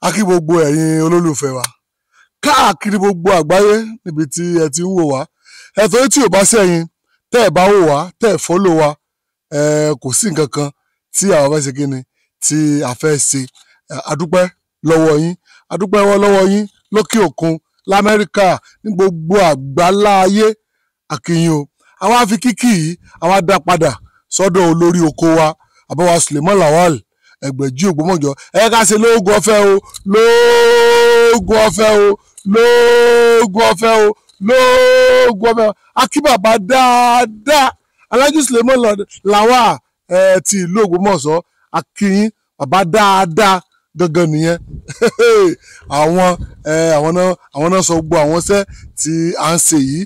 A kí gbogbo ẹ̀yin olólùfẹ́ wa káàkiri gbogbo àgbáyé níbi tí ẹ ti ń wò wá. Torí tí ò bá sẹ́yìn tẹ́ ẹ bá wò wá tẹ́ ẹ fọ́lọ̀ wa kò sí nǹkan kan tí àwọn fẹ́ ṣe kí ni tí a fẹ́ ṣe. Adúpẹ́ lọ́wọ́ yín, adúpẹ́ lọ́wọ́ yín lókè òkun, l'Amẹ́ríkà, ní gbogbo àgbálá ayé. A kí yín o. Àwa fi kíkì yìí àwa dá padà sọ́dọ̀ olórí oko wa Àbáwá Suleiman Lawal Ẹgbẹ̀jí Ògbómọ̀jọ́. Ká ṣe lóògùn ọ̀fẹ́ o, lóògùn ọ̀fẹ́ o, lóògùn ọ̀fẹ́ o, lóògùn ọ̀fẹ́ o. A kí bàbá dáadáa Alhaji Suleiman Lawal ti ìlú Ògbómọ̀ṣọ́. A kí yín bàbá dáadáa gangan nìyẹn. àwọn náà sọ gbogbo àwọn iṣẹ́ tí à ń ṣe yìí.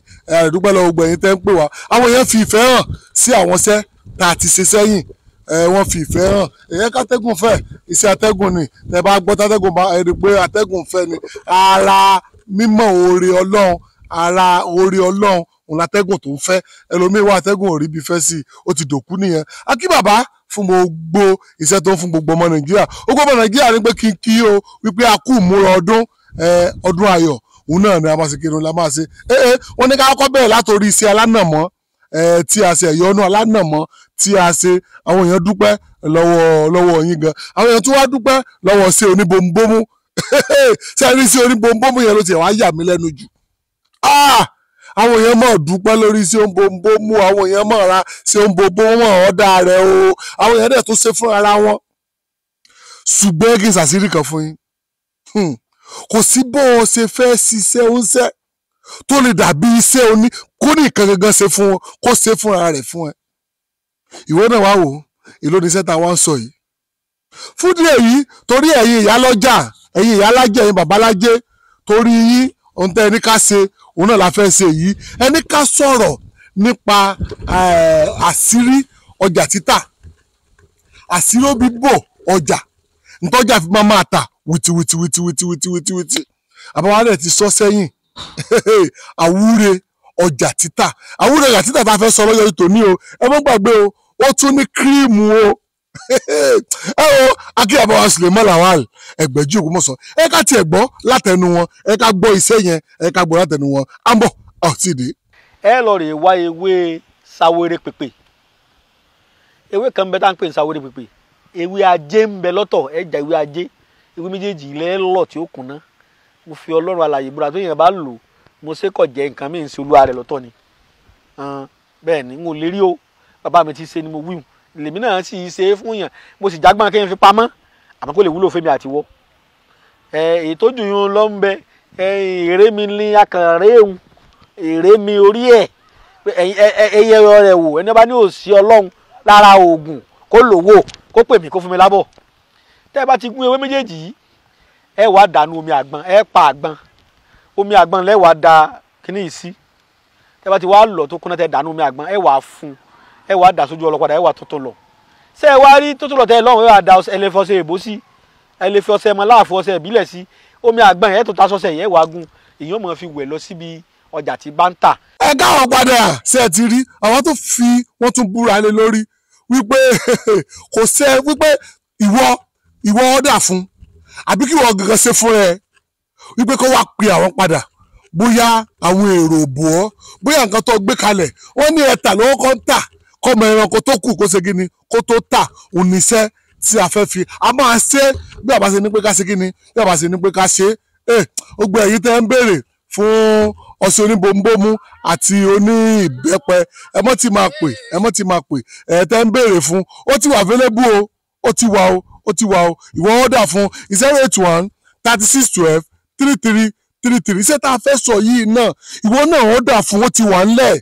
Dúpẹ́ lọ́wọ́ gbogbo ẹ̀yin tẹ́ ń pè wá. Àwọn èèyàn fi ìfẹ́ hàn sí àwọn iṣẹ́ tá a ti ṣe sẹ́yìn. Wọ́n fi ìfẹ́ hàn. Èyàn kátẹ́gùn fẹ́ iṣẹ́ atẹ́gùn ni. Tẹ́ bá gbọ́ tátẹ́gùn bá rí pé atẹ́gùn fẹ́ ni. Ara mímọ̀ oore Ọlọ́run, ara oore Ọlọ́run òun látẹ́gùn tó ń fẹ́. Ẹlòmíì wá atẹ́gùn ò rí bí fẹ́ sí i, ó ti dòkú nìyẹn. A kí bàbá fún gbogbo iṣẹ́ tó ń fún gbogbo ọmọ Nàìjíríà. Gbogbo ọmọ Nàìjíríà ní pé kí n kí o wípé a kú ìmúra ọdún ayọ̀. Òun náà ni a máa ṣe kí ni la máa ṣe. Wọ́n ní ká kọ́kọ́ bẹ̀rẹ̀ látòrí iṣẹ́ alánàmọ́ tí a ṣe ẹ̀yọ́nú alánàmọ́ tí a ṣe. Àwọn èèyàn dúpẹ́ lọ́wọ́ yín gan. Àwọn èèyàn tún wá dúpẹ́ lọ́wọ́ ṣe oníbombomu. Ṣé ẹ rí sí oníbombomu yẹn ló ti wá yà mí lẹ́nu jù. Àwọn èèyàn mọ̀ dúpẹ́ lórí ṣé oníbombomu. Àwọn èèyàn mọ̀ ra ṣé oníbombomu ọ̀dà rẹ̀ o. Àwọn èèyàn dẹ̀ tún ṣe fún ara wọn. Ṣùgbọ́n kí n ṣàṣírí kan fún yín. Kò sí bó o ṣe fẹ́ ṣiṣẹ́ oúnṣẹ́ tó lè dàbí iṣẹ́ kó ní nǹkan gangan ṣe fún wọn kó ṣe fúnra rẹ̀ fún ẹ. Ìwọ náà wá wò ó èló ni iṣẹ́ tá a wá ń sọ yìí. Fún díẹ̀ yìí torí ẹ̀yin ìyá lọ́jà, ẹ̀yin ìyá lájẹ́, ẹ̀yin bàbá lájẹ́, torí yín ohun tẹ́ ẹni ká ṣe òun náà la fẹ́ ṣe yìí. Ẹni ká sọ̀rọ̀ nípa àṣírí ọjà títà, àṣírí òbí bò ọjà ntọ́jà fi máa ta wìtìwìtì. Àbáwá rẹ̀ ti sọ sẹ́yìn. Àwúre ọjà títà, àwúre ọjà títà tá a fẹ́ sọ lọ́jọ́ tòní o. Ẹ má gbàgbé o, ó tún ní kírímù o. A kí Àbáwá Suleiman Lawal Ẹgbẹ̀jí Ògbómọ̀ṣọ́. Ká tiẹ̀ gbọ́ látẹnu wọn, ká gbọ́ iṣẹ́ yẹn, ká gbọ́ látẹnu wọn. À ń bọ̀ ọtí dé. Ẹ lọ rè wá ewé sáwéré pèpè. Ewé kan bẹ tá à ń pè ní sáwéré pèpè. Ewé ajé ń bẹ lọ́tọ̀, ẹ jà ewé ajé. Ewé méjèèjì ilẹ̀ lọ̀ tí ó kùnà. Mo fi Ọlọ́run alààyè búra tó yẹn bá lò mo ṣe kọ̀ jẹ́ nǹkan mí ń ṣe olúwa rẹ̀ lọ́tọ̀ ni. Bẹ́ẹ̀ ni n ò lè rí o. Bàbá mi ti ṣe ni mo wíwùn. Lèmi náà sì ṣe é fún yàn. Mo sì jágbọ́n kí n fi pamọ́. Àmọ́ kó lè wúlò fẹ́mi àtiwọ́. Èyí tó jù yún lọ ń bẹ. Èrè mi ní akànrẹ́ òun. Èrè mi orí ẹ̀. Ẹyẹ rẹ̀ wò. Ẹni bá ní òsì Ọlọ́run lára oògùn kó lò wò kó pè mí kó fún mi lábọ̀. Tẹ́ ẹ bá ti gún ewé méjèèjì yìí ẹ wá dànù omi àgbọn, ẹ pa àgbọn, omi àgbọn lẹ wá da kíní yìí sí. Tẹ́ bá ti wá lọ tó kúnná tẹ́ dànù omi àgbọn ẹ wá fún, ẹ wá dà sójú ọlọ́padà ẹ wá tuntun lọ. Ṣé ẹ wá rí tuntun lọ tẹ́ lọ́hùn ẹ wá da ẹ lè fọṣẹ èbó sí, ẹ lè fi ọṣẹ mọ láàfọ ọṣẹ ìbílẹ̀ sí, omi àgbọn ẹ tó ta sọṣẹ yẹ wá gún, èèyàn mọ̀ fi wẹ̀ lọ síbi ọjà tí bá ń tà. Ẹ káwọn padà ṣe ẹ ti rí àwọn tó fi wọ́n tún búra lé lórí wípé kò ṣe wípé ìwọ ọ̀dà fún àbí kí wọ́n gangan ṣe fún ẹ wípé kó wá pe àwọn padà bóyá àwọn èrò bò ọ́ bóyá nǹkan tó gbé kalẹ̀ wọ́n ní ẹ̀ta lọ́wọ́ kan tà kọ́mọ ẹranko tó kù kó ṣe kí ni kó tó tà oníṣẹ́ tí a fẹ́ fi a máa ṣe bí àbá ṣe ní pé ká ṣe kí ni bí àbá ṣe ní pé ká ṣe gbogbo ẹ̀yin tẹ́ ń béèrè fún ọṣẹ oníbombomu àti oní ìbẹ́pẹ ẹ mọ́ ti máa pè tẹ́ ń béèrè fún ó ti wà available o ó ti wà o ìwọ ọ̀dà fún 081 36 12 33 33 iṣẹ́ tá a fẹ́ sọ yìí náà ìwọ náà ọ̀dà fún ó ti wà ńlẹ̀